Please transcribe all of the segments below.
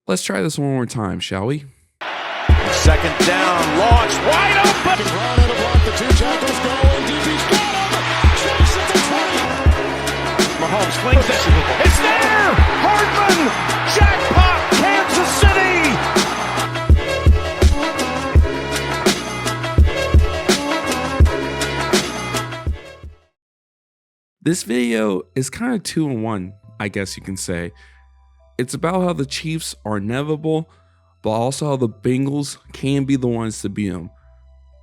Let's try this one more time, shall we? Second down, launch, wide open. Brown had a block, the two tackles going deep. He's got him. Chase at the 20. Mahomes flings it. It's there. Hardman, jackpot, Kansas City. This video is kind of 2-in-1, I guess you can say. It's about how the Chiefs are inevitable, but also how the Bengals can be the ones to beat them.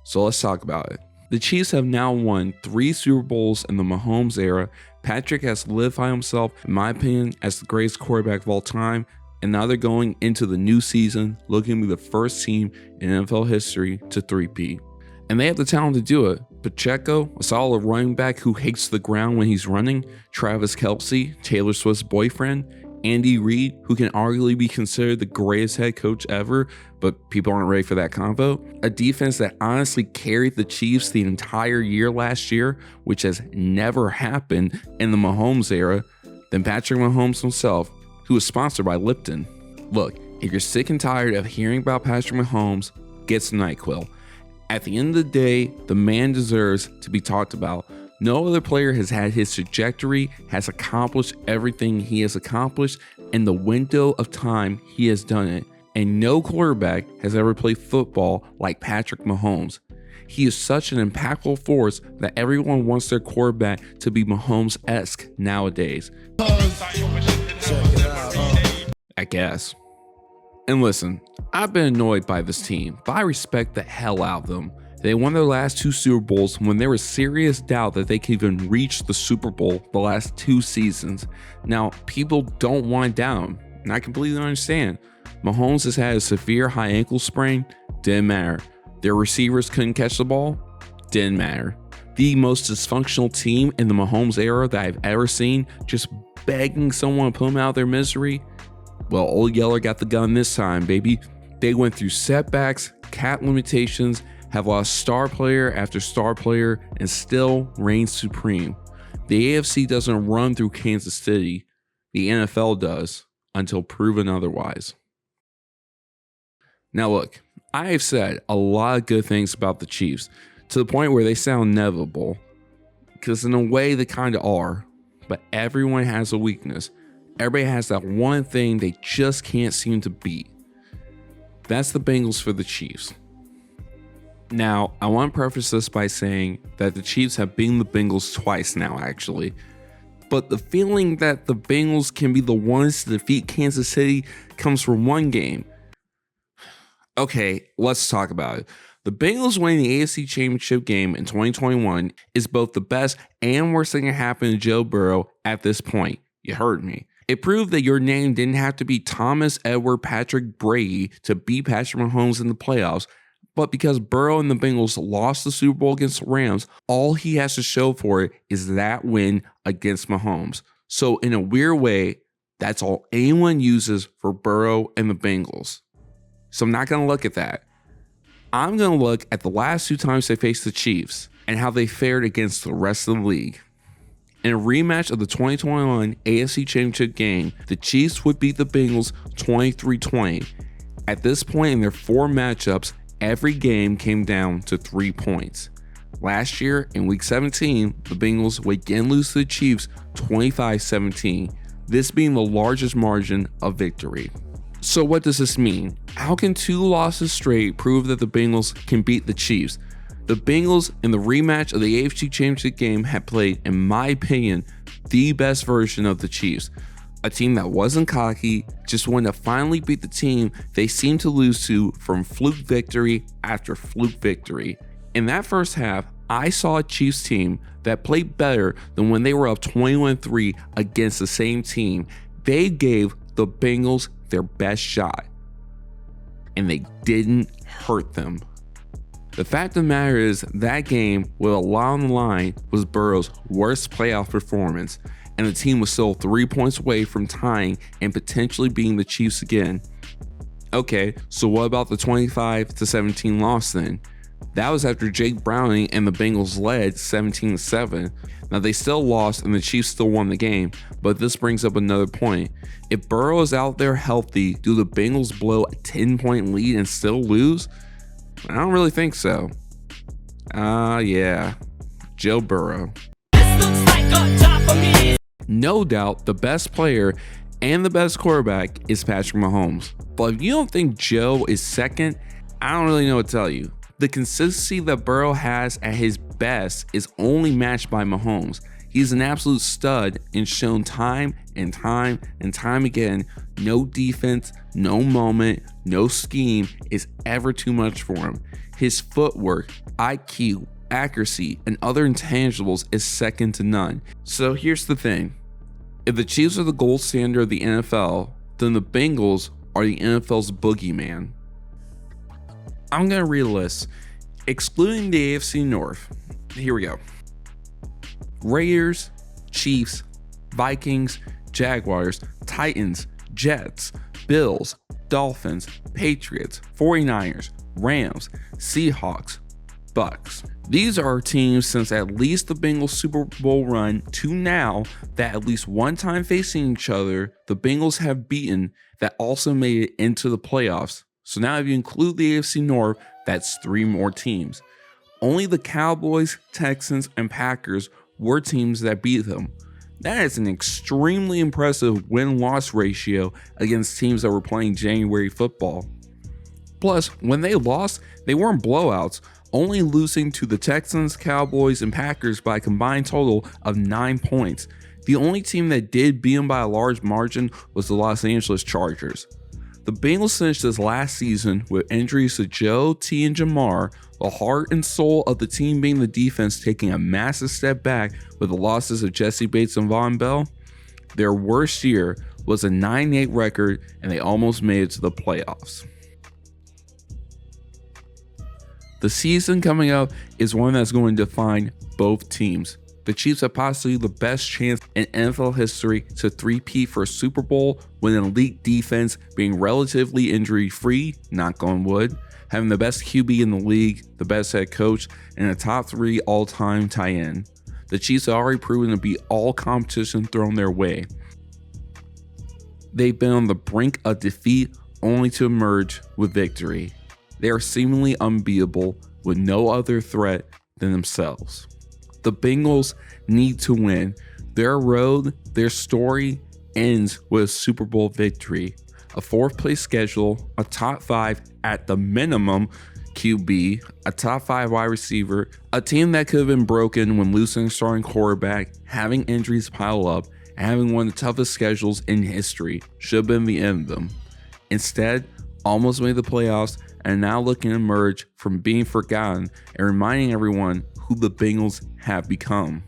So let's talk about it. The Chiefs have now won 3 Super Bowls in the Mahomes era. Patrick has solidified himself, in my opinion, as the greatest quarterback of all time, and now they're going into the new season looking to be the first team in NFL history to three-peat. And they have the talent to do it. Pacheco, a solid running back who hates the ground when he's running, Travis Kelce, Taylor Swift's boyfriend, Andy Reid, who can arguably be considered the greatest head coach ever, but people aren't ready for that combo. A defense that honestly carried the Chiefs the entire year last year, which has never happened in the Mahomes era. Then Patrick Mahomes himself, who is sponsored by Lipton. Look, if you're sick and tired of hearing about Patrick Mahomes, get some NyQuil. At the end of the day, the man deserves to be talked about. No other player has had his trajectory, has accomplished everything he has accomplished in the window of time he has done it. And no quarterback has ever played football like Patrick Mahomes. He is such an impactful force that everyone wants their quarterback to be Mahomes-esque nowadays. I guess. And listen, I've been annoyed by this team, but I respect the hell out of them. They won their last 2 Super Bowls when there was serious doubt that they could even reach the Super Bowl the last 2 seasons. Now, people don't want down, and I completely understand. Mahomes has had a severe high ankle sprain, didn't matter. Their receivers couldn't catch the ball, didn't matter. The most dysfunctional team in the Mahomes era that I've ever seen, just begging someone to put them out of their misery. Well, Old Yeller got the gun this time, baby. They went through setbacks, cap limitations, have lost star player after star player, and still reign supreme. The AFC doesn't run through Kansas City. The NFL does, until proven otherwise. Now look, I have said a lot of good things about the Chiefs, to the point where they sound inevitable, because in a way they kind of are, but everyone has a weakness. Everybody has that one thing they just can't seem to beat. That's the Bengals for the Chiefs. Now, I want to preface this by saying that the Chiefs have beaten the Bengals twice now, actually. But the feeling that the Bengals can be the ones to defeat Kansas City comes from one game. Okay, let's talk about it. The Bengals winning the AFC Championship game in 2021 is both the best and worst thing that happened to Joe Burrow at this point. You heard me. It proved that your name didn't have to be Thomas Edward Patrick Brady to beat Patrick Mahomes in the playoffs, but because Burrow and the Bengals lost the Super Bowl against the Rams, all he has to show for it is that win against Mahomes. So in a weird way, that's all anyone uses for Burrow and the Bengals. So I'm not going to look at that. I'm going to look at the last 2 times they faced the Chiefs and how they fared against the rest of the league. In a rematch of the 2021 AFC Championship game, the Chiefs would beat the Bengals 23-20. At this point in their 4 matchups, every game came down to 3 points. Last year, in Week 17, the Bengals would again lose to the Chiefs 25-17, this being the largest margin of victory. So what does this mean? How can 2 losses straight prove that the Bengals can beat the Chiefs? The Bengals in the rematch of the AFC Championship game had played, in my opinion, the best version of the Chiefs. A team that wasn't cocky, just wanted to finally beat the team they seemed to lose to from fluke victory after fluke victory. In that first half, I saw a Chiefs team that played better than when they were up 21-3 against the same team. They gave the Bengals their best shot, and they didn't hurt them. The fact of the matter is, that game, with a lot on the line, was Burrow's worst playoff performance, and the team was still 3 points away from tying and potentially beating the Chiefs again. Okay, so what about the 25-17 loss then? That was after Jake Browning and the Bengals led 17-7. Now they still lost and the Chiefs still won the game, but this brings up another point. If Burrow is out there healthy, do the Bengals blow a 10-point lead and still lose? I don't really think so. Yeah, Joe Burrow. No doubt the best player and the best quarterback is Patrick Mahomes. But if you don't think Joe is second, I don't really know what to tell you. The consistency that Burrow has at his best is only matched by Mahomes. He's an absolute stud and shown time and time and time again, no defense, no moment, no scheme is ever too much for him. His footwork, IQ, accuracy, and other intangibles is second to none. So here's the thing. If the Chiefs are the gold standard of the NFL, then the Bengals are the NFL's boogeyman. I'm going to read a list, excluding the AFC North. Here we go. Raiders, Chiefs, Vikings, Jaguars, Titans, Jets, Bills, Dolphins, Patriots, 49ers, Rams, Seahawks, Bucks. These are teams since at least the Bengals Super Bowl run to now that at least one time facing each other, the Bengals have beaten that also made it into the playoffs. So now if you include the AFC North, that's 3 more teams. Only the Cowboys, Texans, and Packers were teams that beat them. That is an extremely impressive win-loss ratio against teams that were playing January football. Plus, when they lost, they weren't blowouts, only losing to the Texans, Cowboys, and Packers by a combined total of 9 points. The only team that did beat them by a large margin was the Los Angeles Chargers. The Bengals finished this last season with injuries to Joe, T, and Jamar, the heart and soul of the team being the defense taking a massive step back with the losses of Jesse Bates and Von Bell. Their worst year was a 9-8 record and they almost made it to the playoffs. The season coming up is one that's going to define both teams. The Chiefs have possibly the best chance in NFL history to three-peat for a Super Bowl with an elite defense being relatively injury-free, knock on wood, having the best QB in the league, the best head coach, and a top 3 all-time tight end. The Chiefs have already proven to beat all competition thrown their way. They've been on the brink of defeat only to emerge with victory. They are seemingly unbeatable with no other threat than themselves. The Bengals need to win. Their road, their story ends with a Super Bowl victory, a 4th place schedule, a top 5 at the minimum QB, a top 5 wide receiver, a team that could have been broken when losing a starting quarterback, having injuries pile up, and having one of the toughest schedules in history should have been the end of them. Instead, almost made the playoffs and now looking to emerge from being forgotten and reminding everyone who the Bengals have become.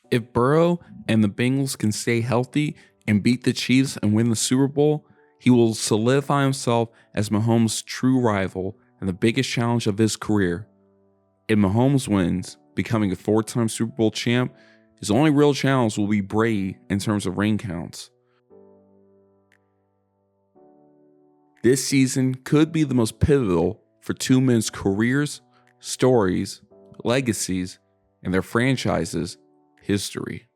If Burrow and the Bengals can stay healthy and beat the Chiefs and win the Super Bowl, he will solidify himself as Mahomes' true rival and the biggest challenge of his career. If Mahomes wins, becoming a 4-time Super Bowl champ, his only real challenge will be Brady in terms of ring counts. This season could be the most pivotal for two men's careers, stories, legacies, and their franchises' history.